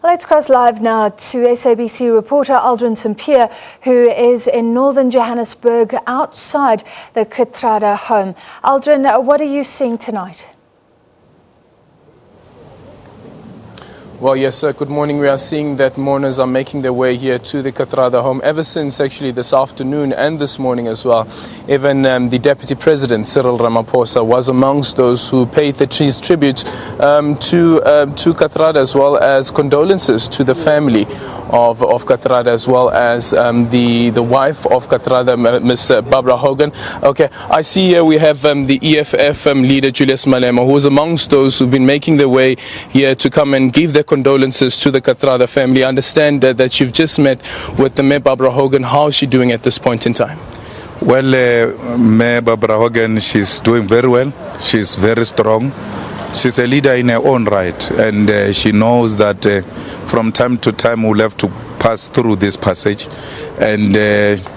Let's cross live now to SABC reporter Aldrin Sampier, who is in northern Johannesburg outside the Kathrada home. Aldrin, what are you seeing tonight? Well, yes, sir. Good morning. We are seeing that mourners are making their way here to the Kathrada home ever since actually this afternoon and this morning as well. Even the Deputy President, Cyril Ramaphosa, was amongst those who paid his tribute to Kathrada, as well as condolences to the family of Kathrada, as well as the wife of Kathrada, Miss Barbara Hogan. Okay, I see here we have the EFF leader, Julius Malema, who is amongst those who've been making their way here to come and give their condolences to the Kathrada family. I understand that you've just met with the Mayor Barbara Hogan. How is she doing at this point in time? Well, Mayor Barbara Hogan, she's doing very well. She's very strong. She's a leader in her own right, and she knows that from time to time we'll have to pass through this passage. And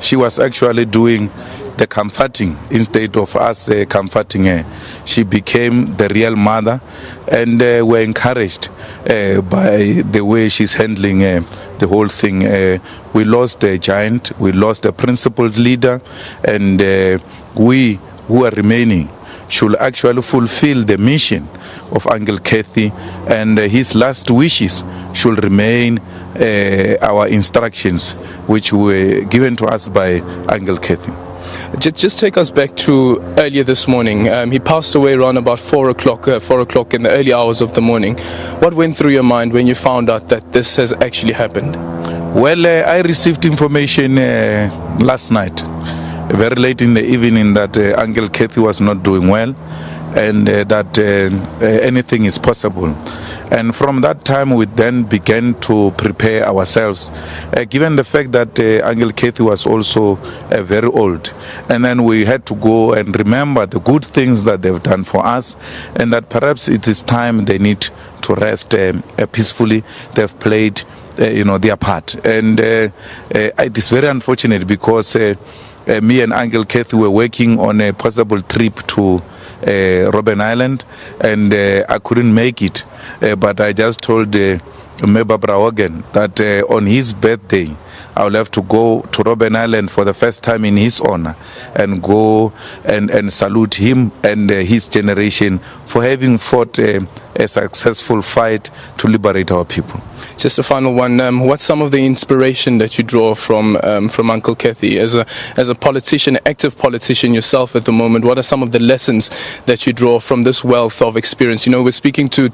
she was actually doing the comforting instead of us comforting her. She became the real mother, and we're encouraged by the way she's handling the whole thing. We lost a giant, we lost a principled leader, and we who are remaining should actually fulfill the mission of Uncle Kathy, and his last wishes should remain our instructions which were given to us by Uncle Kathy. Just take us back to earlier this morning. He passed away around about 4 o'clock in the early hours of the morning. What went through your mind when you found out that this has actually happened? Well, I received information last night, very late in the evening, that Uncle Kathy was not doing well, and that anything is possible. And from that time we then began to prepare ourselves, given the fact that Uncle Kathy was also very old. And then we had to go and remember the good things that they've done for us, and that perhaps it is time they need to rest peacefully. They've played their part. And it is very unfortunate because me and Uncle Kathy were working on a possible trip to Robben Island, and I couldn't make it, but I just told Mayor Barbara Hogan that on his birthday I will have to go to Robben Island for the first time in his honor and go and salute him and his generation for having fought a successful fight to liberate our people. Just a final one. What's some of the inspiration that you draw from Uncle Kathy as a politician, active politician yourself at the moment? What are some of the lessons that you draw from this wealth of experience? You know, we're speaking to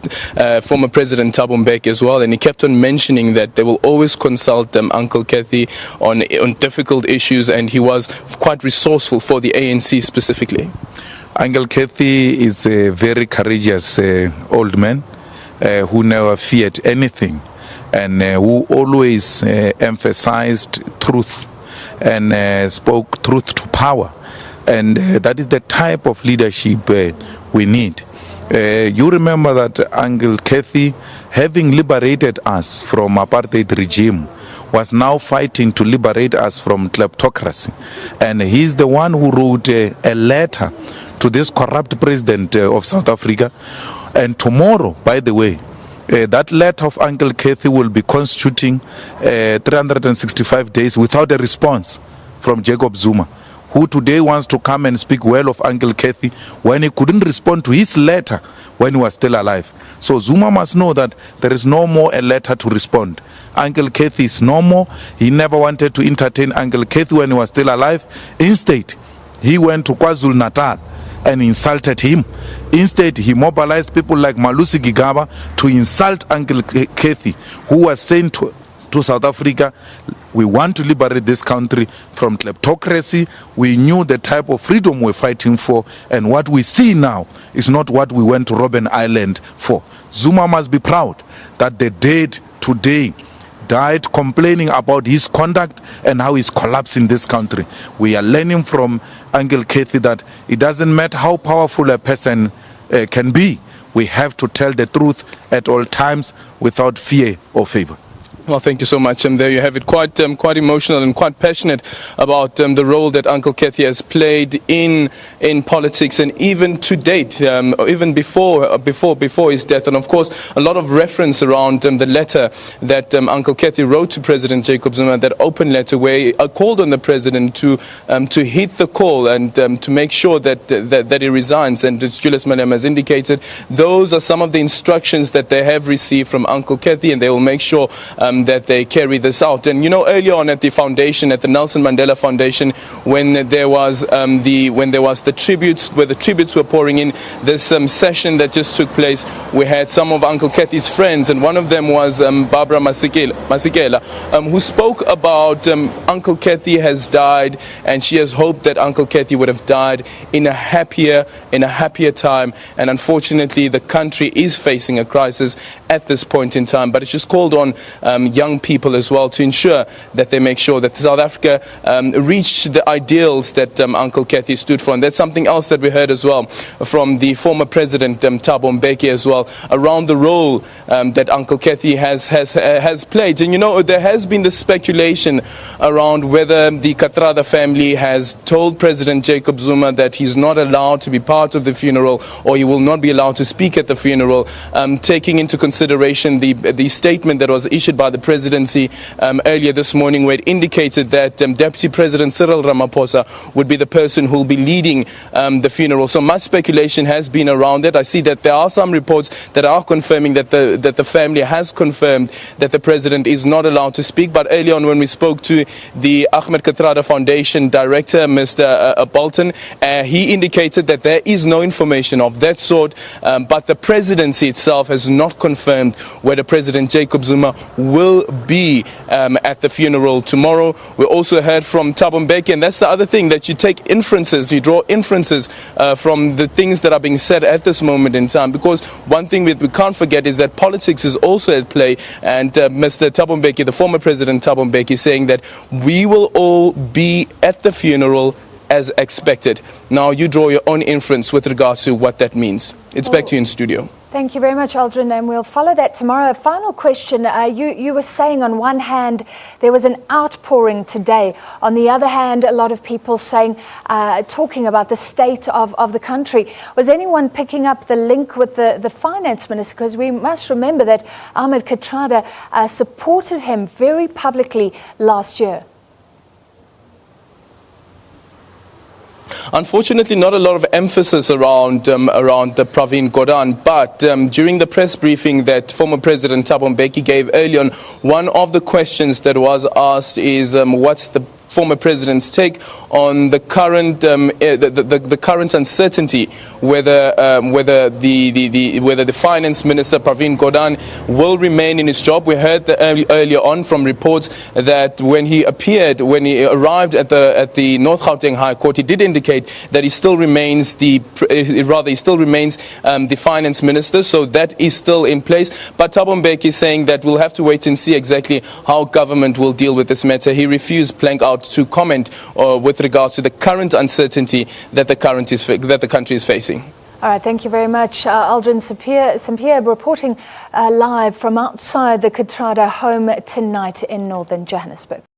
former President Thabo Mbeki as well, and he kept on mentioning that they will always consult Uncle Kathy on difficult issues, and he was quite resourceful for the ANC specifically. Uncle Kathy is a very courageous old man who never feared anything, and who always emphasized truth and spoke truth to power. And that is the type of leadership we need. You remember that Uncle Kathy, having liberated us from apartheid regime, was now fighting to liberate us from kleptocracy. And he's the one who wrote a letter to this corrupt president of South Africa. And tomorrow, by the way, that letter of Uncle Kathy will be constituting 365 days without a response from Jacob Zuma, who today wants to come and speak well of Uncle Kathy when he couldn't respond to his letter when he was still alive. So Zuma must know that there is no more a letter to respond. Uncle Kathy is no more. He never wanted to entertain Uncle Kathy when he was still alive. Instead, he went to KwaZulu-Natal and insulted him. Instead, he mobilized people like Malusi Gigaba to insult Uncle Kathy, who was saying to South Africa, we want to liberate this country from kleptocracy. We knew the type of freedom we're fighting for, and what we see now is not what we went to Robben Island for. Zuma must be proud that the dead today died complaining about his conduct and how he's collapsing this country. We are learning from Uncle Kathy that it doesn't matter how powerful a person can be. We have to tell the truth at all times without fear or favor. Well, thank you so much. There you have it. Quite emotional and quite passionate about the role that Uncle Kathy has played in politics, and even to date, even before his death. And of course, a lot of reference around the letter that Uncle Kathy wrote to President Jacob Zuma, that open letter where he called on the president to heed the call and to make sure that he resigns. And as Julius Malema has indicated, those are some of the instructions that they have received from Uncle Kathy, and they will make sure that they carry this out. And earlier on at the foundation, at the Nelson Mandela Foundation, when there was the tributes, where the tributes were pouring in, this session that just took place, we had some of Uncle Kathy's friends, and one of them was Barbara Masekela, who spoke about Uncle Kathy has died, and she has hoped that Uncle Kathy would have died in a happier time. And unfortunately, the country is facing a crisis at this point in time. But it's just called on young people as well to ensure that they make sure that South Africa reach the ideals that Uncle Kathy stood for. And that's something else that we heard as well from the former president Thabo Mbeki as well, around the role that Uncle Kathy has played. And there has been the speculation around whether the Kathrada family has told President Jacob Zuma that he's not allowed to be part of the funeral, or he will not be allowed to speak at the funeral, taking into consideration the statement that was issued by the presidency earlier this morning, where it indicated that Deputy President Cyril Ramaphosa would be the person who will be leading the funeral. So much speculation has been around it. I see that there are some reports that are confirming that the family has confirmed that the president is not allowed to speak. But early on, when we spoke to the Ahmed Kathrada Foundation director, Mr. Bolton, he indicated that there is no information of that sort, but the presidency itself has not confirmed whether President Jacob Zuma will be at the funeral tomorrow. We also heard from Thabo Mbeki, and that's the other thing, that you take inferences, you draw inferences from the things that are being said at this moment in time, because one thing we can't forget is that politics is also at play. And Mr. Thabo Mbeki, the former president Thabo Mbeki, saying that we will all be at the funeral as expected. Now you draw your own inference with regards to what that means. It's back to you in studio. Thank you very much, Aldrin, and we'll follow that tomorrow. Final question. You were saying on one hand there was an outpouring today. On the other hand, a lot of people saying, talking about the state of the country. Was anyone picking up the link with the finance minister? Because we must remember that Ahmed Kathrada supported him very publicly last year. Unfortunately, not a lot of emphasis around Pravin Gordhan, but during the press briefing that former President Thabo Mbeki gave early on, one of the questions that was asked is what's the former president's take on the current the current uncertainty whether the finance minister Pravin Gordhan will remain in his job. We heard earlier on from reports that when he arrived at the North Gauteng High Court, he did indicate that he still remains the finance minister, so that is still in place. But Thabo Mbeki is saying that we'll have to wait and see exactly how government will deal with this matter. He refused blank out to comment with regards to the current uncertainty that the country is facing. All right, thank you very much. Aldrin Sampier reporting live from outside the Kathrada home tonight in northern Johannesburg.